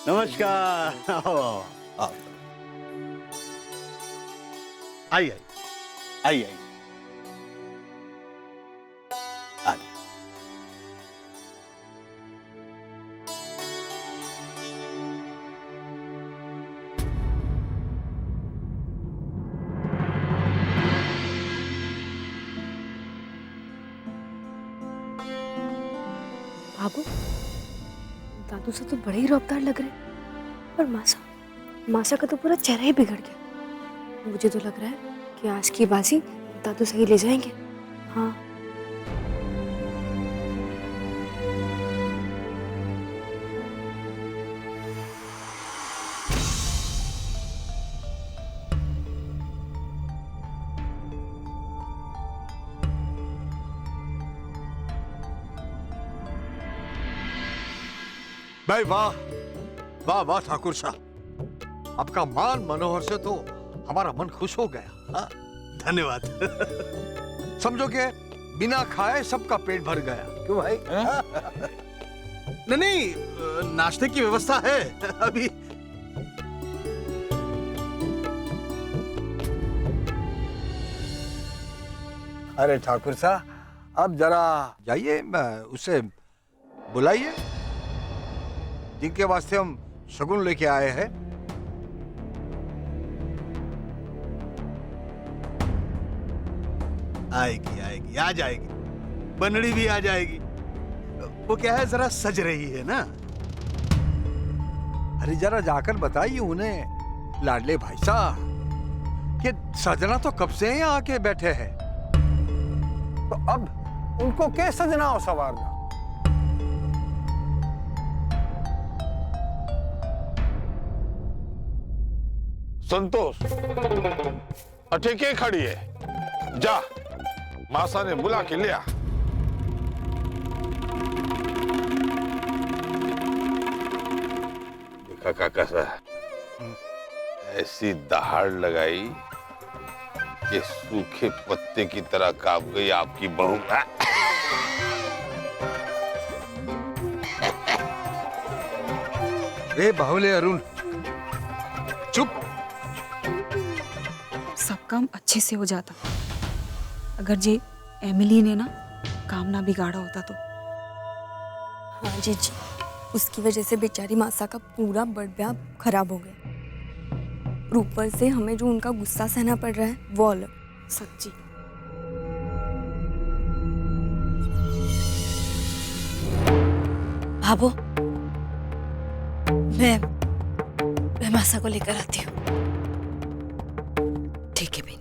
नमस्कार। आओ आओ आओ। आइए आइए आइए आइए। बाबू, दादू से तो बड़े ही रौबदार लग रहे, पर मासा मासा का तो पूरा चेहरा ही बिगड़ गया। मुझे तो लग रहा है कि आज की बाजी दादू सही ले जाएंगे। हाँ, भाई वाह, वाह वाह ठाकुर साहब, आपका मान मनोहर से तो हमारा मन खुश हो गया। हाँ? धन्यवाद। समझो कि बिना खाए सबका पेट भर गया। क्यों भाई? नहीं नहीं, नाश्ते की व्यवस्था है अभी। अरे ठाकुर साहब, अब जरा जाइए, उसे बुलाइए जिनके वास्ते हम शगुन लेके आए हैं। आएगी आएगी, आ जाएगी, बनड़ी भी आ जाएगी। वो क्या है, जरा सज रही है ना। अरे जरा जाकर बताइए उन्हें, लाडले भाई साहब, कि सजना तो कब से यहाँ आके बैठे हैं, तो अब उनको क्या सजना और सवारना। संतोष, अटेके खड़ी है, जा मासा ने बुला के लिया। देखा काका साहब, ऐसी दहाड़ लगाई कि सूखे पत्ते की तरह कांप गई आपकी बहू। रे बाहुले अरुण, चुप। सब काम अच्छे से हो जाता अगर जे एमिली ने ना काम ना बिगाड़ा होता तो। हाँ जीजी, उसकी वजह से बेचारी मासा का पूरा बड़ब्याह खराब हो गया। और ऊपर से हमें जो उनका गुस्सा सहना पड़ रहा है वो अलग। सच्ची भाभो, मैं मासा को लेकर आती हूँ। ठीक है बिन्नी।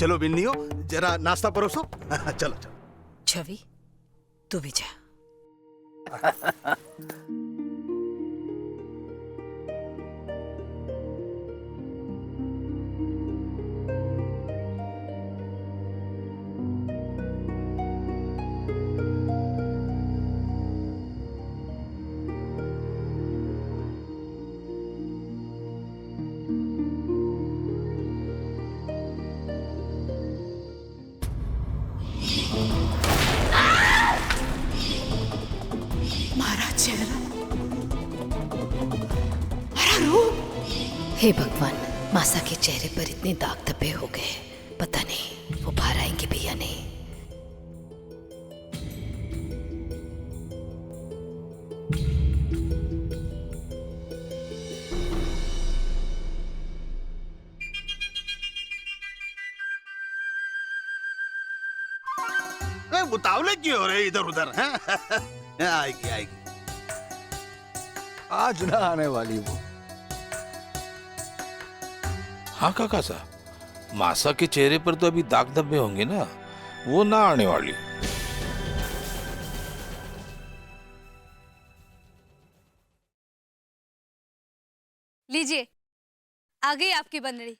चलो बिन्नियो, जरा नाश्ता परोसो। चलो चलो। छवि, तू भी जा। मारा चेहरा, मारा रूप। हे भगवान, मासा के चेहरे पर इतने दाग धब्बे हो गए, पता नहीं वो बाहर आएंगे भी या नहीं। उतावले क्यों हो रहे इधर उधर हैं? आएगी आएगी। आज ना आने वाली वो। हाँ काका साहब, मासा के चेहरे पर तो अभी दाग धब्बे होंगे ना, वो ना आने वाली। लीजिए, आ गई आपकी बनड़ी।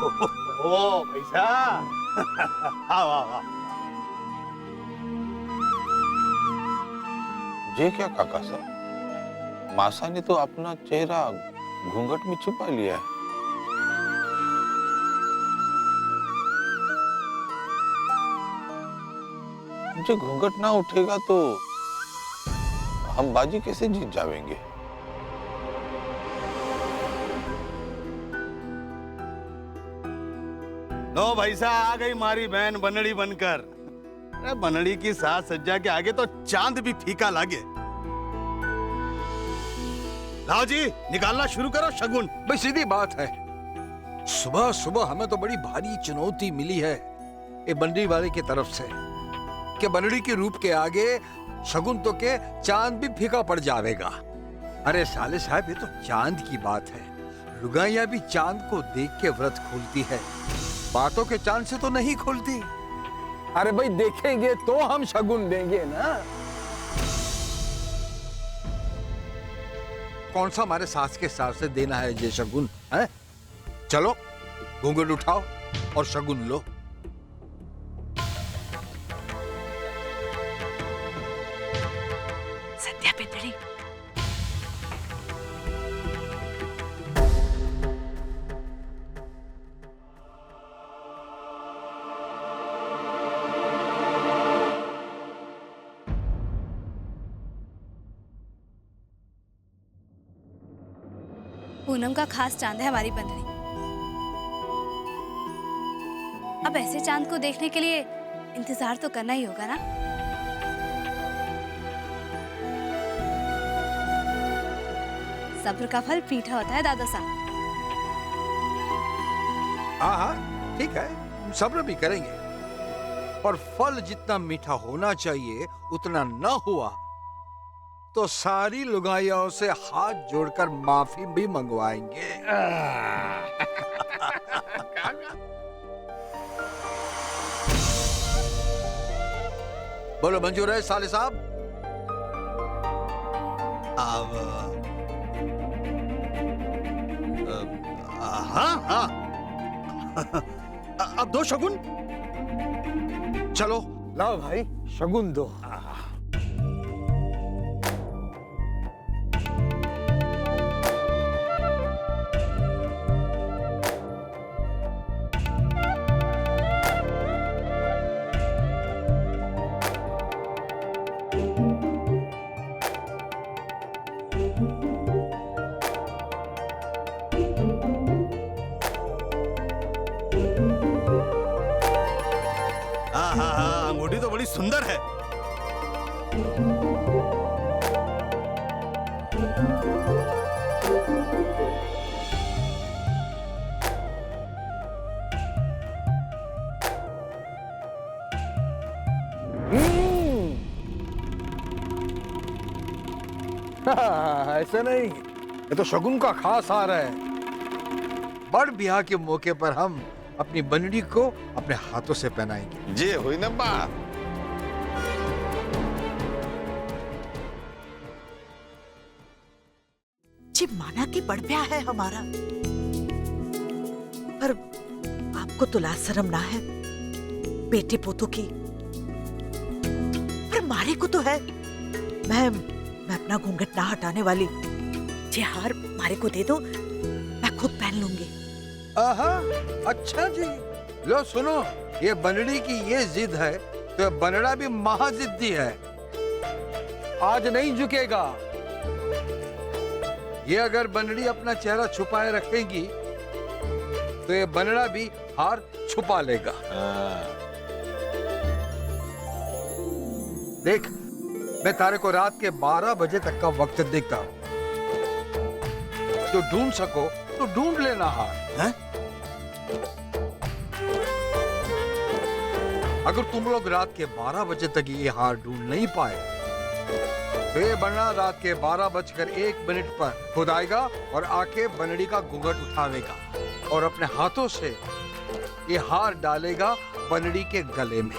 ओ भैसा आओ आओ आओ। ये क्या काका साहब, मासा ने तो अपना चेहरा घूंघट में छुपा लिया है। जो घूंघट ना उठेगा तो हम बाजी कैसे जीत जाएंगे? लो भैसा, आ गई मारी बहन बनड़ी बनकर। अरे बनड़ी की साज सज्जा के आगे तो चांद भी फीका लागे। लाओ जी, निकालना शुरू करो शगुन। भाई सीधी बात है, सुबह सुबह हमें तो बड़ी भारी चुनौती मिली है ये बनड़ी वाले की तरफ से कि बनड़ी के रूप के आगे शगुन तो के चांद भी फीका पड़ जाएगा। अरे साले साहब, ये तो चांद की बात है। लुगाइयां भी चांद को देख के व्रत खोलती है, बातों के चांद से तो नहीं खोलती। अरे भाई देखेंगे तो हम शगुन देंगे ना। कौन सा हमारे सास के हिसाब से देना है ये शगुन है? चलो घूंघट उठाओ और शगुन लो। सत्या पिंडड़ी, पूनम का खास चांद है हमारी बंदरी। अब ऐसे चांद को देखने के लिए इंतजार तो करना ही होगा ना। सब्र का फल मीठा होता है दादा साहब। हाँ हाँ ठीक है, सब्र भी करेंगे, और फल जितना मीठा होना चाहिए उतना न हुआ तो सारी लुगाइयों से हाथ जोड़कर माफी भी मंगवाएंगे। बोलो मंजूर है साले साहब? अब हाँ हाँ अब दो शगुन। चलो लाओ भाई शगुन दो। हाँ हाँ हाँ, अंगूठी तो बड़ी सुंदर है। ऐसे नहीं, ये तो शगुन का खास हार है। बड़ ब्याह के मौके पर हम अपनी बनड़ी को अपने हाथों से पहनाएंगे। जे हुई ना बात। जी माना कि बड़ ब्याह है हमारा, पर आपको तो लाज शर्म ना है बेटे पोतों की, पर मारे को तो है। मैं अपना घूंघट ना हटाने वाली। जी हार मारे को दे दो, मैं खुद पहन लूंगी। आहा, अच्छा जी, लो सुनो, ये बनड़ी की ये जिद है तो ये बनड़ा भी महाजिद्दी है। आज नहीं झुकेगा। ये अगर बनड़ी अपना चेहरा छुपाए रखेगी तो ये बनड़ा भी हार छुपा लेगा। देख, मैं तारे को रात के 12 बजे तक का वक्त देता हूँ, जो ढूंढ सको तो ढूंढ लेना हार है? अगर तुम लोग रात के 12 बजे तक ये हार ढूंढ नहीं पाए तो ये बनड़ा रात के 12:01 पर खुद आएगा और आके बनड़ी का घूंघट उठावेगा और अपने हाथों से ये हार डालेगा बनड़ी के गले में।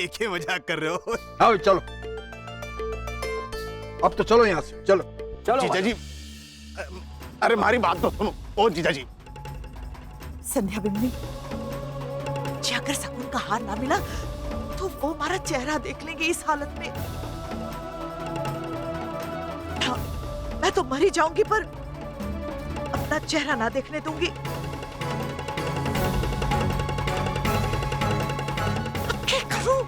क्या मजाक कर रहे हो? आओ चलो। अब तो चलो यहाँ से, चलो चलो। जीजा जी, अरे हमारी बात तो सुनो। ओ जीजा जी, संध्या बिन्नी, जी अगर शगुन का हार ना मिला तो वो हमारा चेहरा देख लेंगे इस हालत में। हाँ, मैं तो मर ही जाऊंगी पर अपना चेहरा ना देखने दूंगी। अब क्या करूं?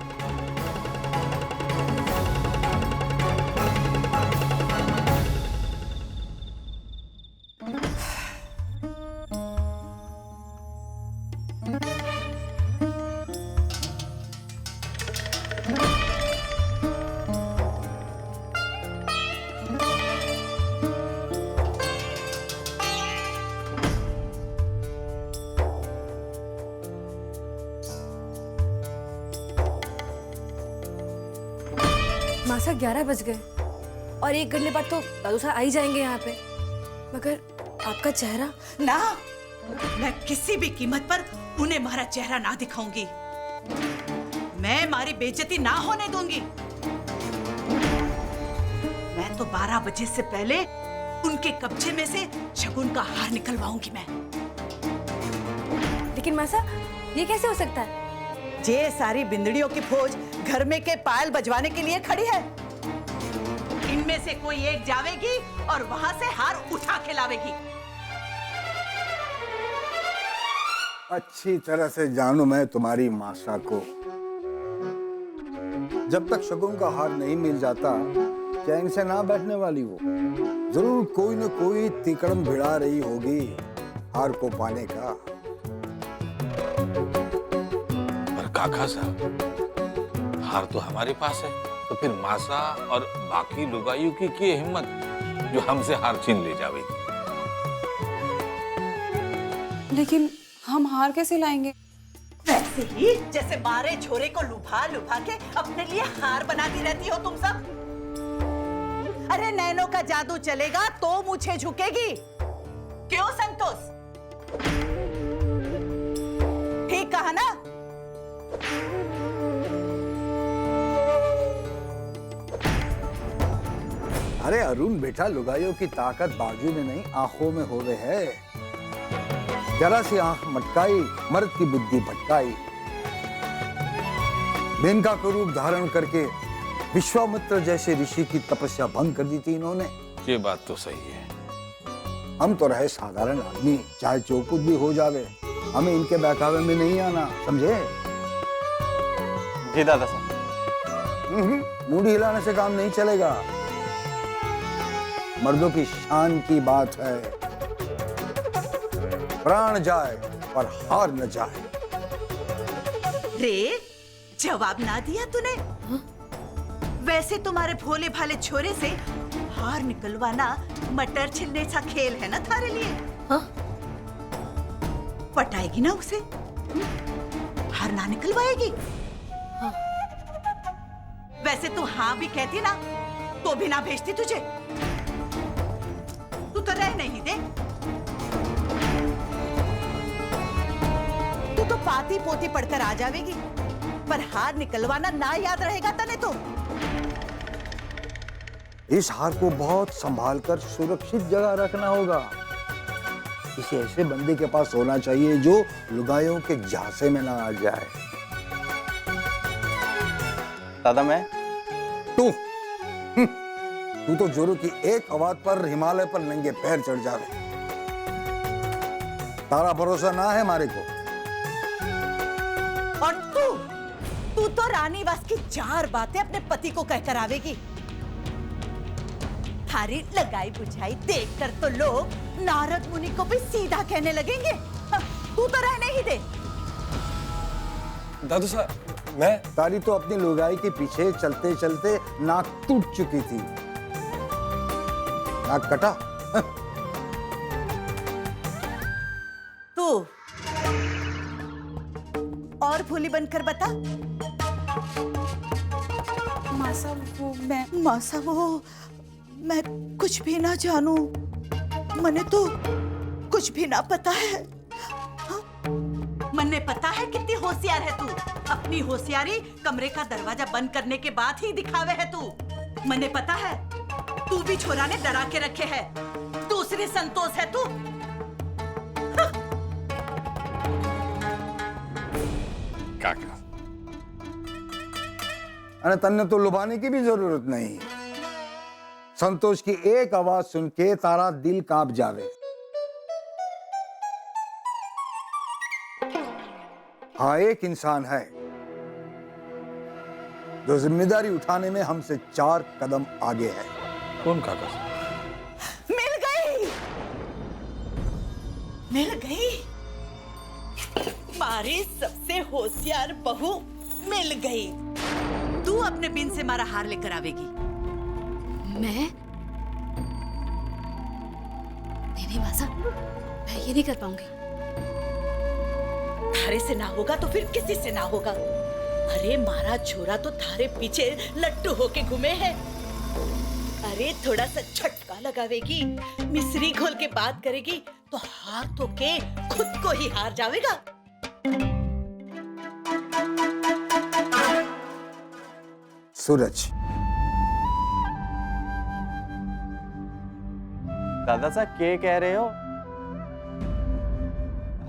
मासा 11 बज गए और 1 घंटे बाद तो दादू साहब आ ही जाएंगे यहाँ पे। मगर आपका चेहरा ना, मैं किसी भी कीमत पर उन्हें हमारा चेहरा ना दिखाऊंगी। मैं हमारी बेइज्जती ना होने दूंगी। मैं तो 12 बजे से पहले उनके कब्जे में से शगुन का हार निकलवाऊंगी मैं। लेकिन मासा ये कैसे हो सकता है? ये सारी बिंदड़ियों की फौज घर में के पायल बजवाने के लिए खड़ी है। इनमें से कोई एक जावेगी और वहां से हार उठा के लावेगी। अच्छी तरह से जानू मैं तुम्हारी मासा को। जब तक शगुन का हार नहीं मिल जाता चैन से ना बैठने वाली वो। जरूर कोई न कोई तिकड़म भिड़ा रही होगी हार को पाने का। पर काका साहब, हार तो हमारे पास है, तो फिर मासा और बाकी लुगाइयों की हिम्मत जो हमसे हार छीन ले जावेगी। लेकिन हम हार कैसे लाएंगे? वैसे ही जैसे मारे छोरे को लुभा लुभा के अपने लिए हार बनाती रहती हो तुम सब। अरे नैनों का जादू चलेगा तो मुझे झुकेगी। क्यों संतोष? ठीक कहा ना? अरे अरुण बेटा, लुगाइयों की ताकत बाजू में नहीं आंखों में होवे है। जरा सी आंख मटकाई, मर्द की बुद्धि भटकाई। मेनका का रूप धारण करके विश्वामित्र जैसे ऋषि की तपस्या भंग कर दी थी इन्होंने। ये बात तो सही है। हम तो रहे साधारण आदमी, चाहे जो कुछ भी हो जावे, हमें इनके बहकावे में नहीं आना, समझे? जी दादा साहब। मूडी हिलाने से काम नहीं चलेगा। मर्दों की शान की बात है, प्राण जाए पर हार न जाए। रे, जवाब ना दिया तूने? वैसे तुम्हारे भोले भाले छोरे से हार निकलवाना मटर छिलने सा खेल है ना थारे लिए? हाँ? पटाएगी ना उसे? हार ना निकलवाएगी? हाँ। वैसे तू हाँ भी कहती ना तो भी ना भेजती तुझे। तू तो रह नहीं दे। तू तो पाती पोती पढ़कर आ जावेगी, पर हार निकलवाना ना याद रहेगा तने तो। इस हार को बहुत संभाल कर सुरक्षित जगह रखना होगा। किसी ऐसे बंदे के पास होना चाहिए जो लुगाइयों के झांसे में ना आ जाए। दादा मैं तू तो जोरू की एक आवाज पर हिमालय पर नंगे पैर चढ़ जावे। तारा भरोसा ना है हमारे को। और तू तो रानी वास की 4 बातें अपने पति को कहकर आवेगी। थारी लगाई बुझाई देखकर तो लोग नारद मुनि को भी सीधा कहने लगेंगे। तू तो रहने ही दे। दादू साहब मैं तारी तो अपनी लुगाई के पीछे चलते चलते नाक टूट चुकी थी। नाक कटा। तू और भोली बनकर बता। मासा वो मैं कुछ भी ना जानू। मने तो कुछ भी ना पता है। हाँ? मने पता है कितनी होशियार है तू। अपनी होशियारी कमरे का दरवाजा बंद करने के बाद ही दिखावे है तू। मने पता है तू भी छोरा ने डरा के रखे है। दूसरी संतोष है तू। काका अरे तन्ने तो लुभाने की भी जरूरत नहीं। संतोष की एक आवाज सुन के तारा दिल कांप जावे। हाँ, एक इंसान है जो जिम्मेदारी उठाने में हमसे 4 कदम आगे है। कौन काका साहब? मिल गई, मिल गई। मारी सबसे होशियार बहू मिल गई। तू अपने बिन से मारा हार लेकर आवेगी। मैं नहीं मासा, मैं ये नहीं कर पाऊंगी। थारे से ना होगा तो फिर किसी से ना होगा। अरे मारा छोरा तो थारे पीछे लट्टू होके घूमे हैं। अरे थोड़ा सा झटका लगावेगी, मिश्री घोल के बात करेगी तो हार तो के खुद को ही हार जावेगा। सूरज, दादा साहब क्या कह रहे हो?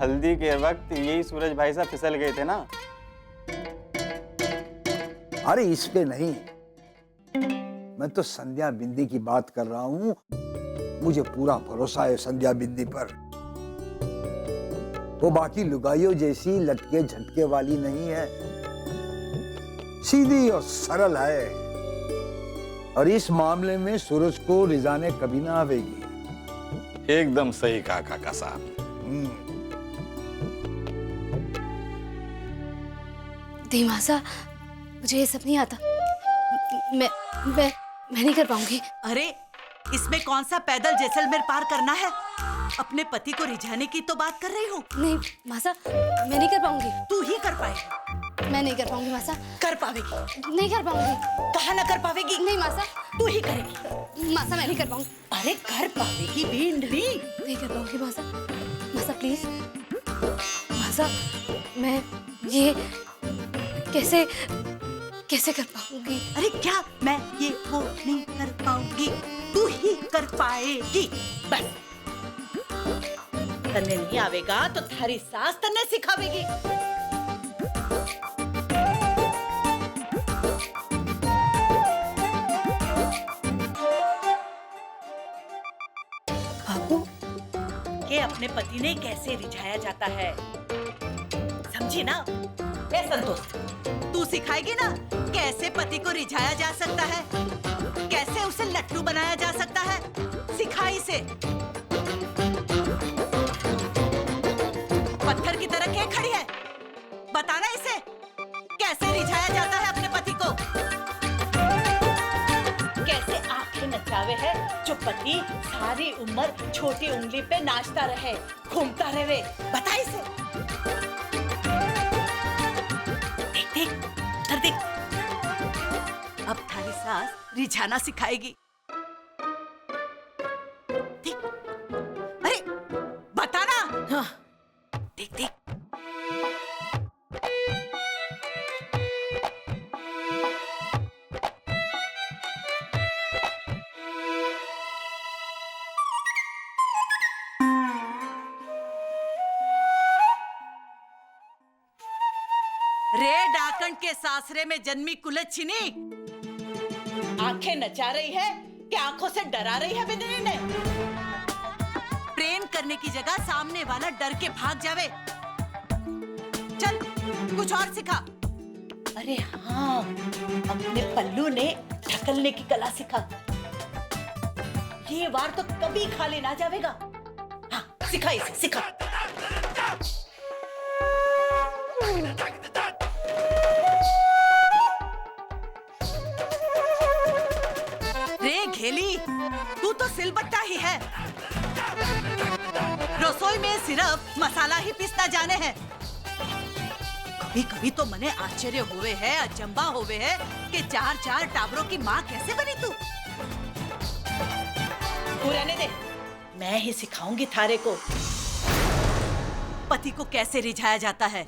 हल्दी के वक्त यही सूरज भाई साहब फिसल गए थे ना? अरे इस पे नहीं, मैं तो संध्या बिंदी की बात कर रहा हूं। मुझे पूरा भरोसा है संध्या बिंदी पर। वो बाकी लुगाइयों जैसी लटके झटके वाली नहीं है, सीधी और सरल है। और इस मामले में सूरज को रिझाने कभी ना आवेगी। एकदम सही कहा काका साहब। मासा, मुझे ये सब नहीं आता। मैं नहीं कर पाऊंगी। अरे इसमें कौन सा पैदल जैसलमेर पार करना है? अपने पति को रिझाने की तो बात कर रही हूँ। नहीं मासा, मैं नहीं कर पाऊंगी। तू ही कर पाएगी। मैं नहीं कर पाऊंगी मासा। कर पावेगी। नहीं कर पाऊंगी। कहा ना कर पावेगी? नहीं मासा, तू ही करेगी। मासा मैं नहीं कर पाऊंगी। अरे कर पावेगी भिंडरी। नहीं कर पाऊंगी मासा। मासा प्लीज। मासा मैं ये कैसे कर पाऊंगी? अरे क्या मैं ये वो नहीं कर पाऊंगी? तू ही कर पाएगी। बस तन्ने नहीं आवेगा तो थारी सास तन्ने सिखावेगी। बाबू, ये अपने पति ने कैसे रिझाया जाता है, समझी ना? ए संतोष, तू सिखाएगी ना कैसे पति को रिझाया जा सकता है, कैसे उसे लट्टू बनाया जा सकता है? सिखाई से। पत्थर की तरह क्या खड़ी है? बताना इसे कैसे रिझाया जाता है अपने पति को। कैसे आंखें नचावे है जो पति सारी उम्र छोटी उंगली पे नाचता रहे, घूमता रहे। बता इसे। देख, अब थारी सास रिझाना सिखाएगी। देख, अरे बताना। हाँ, देख देख। रे डाकन के सासरे में जन्मी कुलच्छिनी, आंखें नचा रही है कि आंखों से डरा रही है बिंदनी ने? प्रेम करने की जगह सामने वाला डर के भाग जावे। चल कुछ और सिखा। अरे हाँ, अपने पल्लू ने ढकलने की कला सिखा। ये वार तो कभी खाली ना जावेगा। हाँ सिखा इसे, सिखा। रे घेली, तू तो सिलबट्टा ही है। रसोई में सिर्फ मसाला ही पीसना जाने हैं। कभी कभी तो मने आश्चर्य हुए है, अचंबा हुए है कि 4 टाबरों की माँ कैसे बनी तू। रहने दे, मैं ही सिखाऊंगी थारे को पति को कैसे रिझाया जाता है।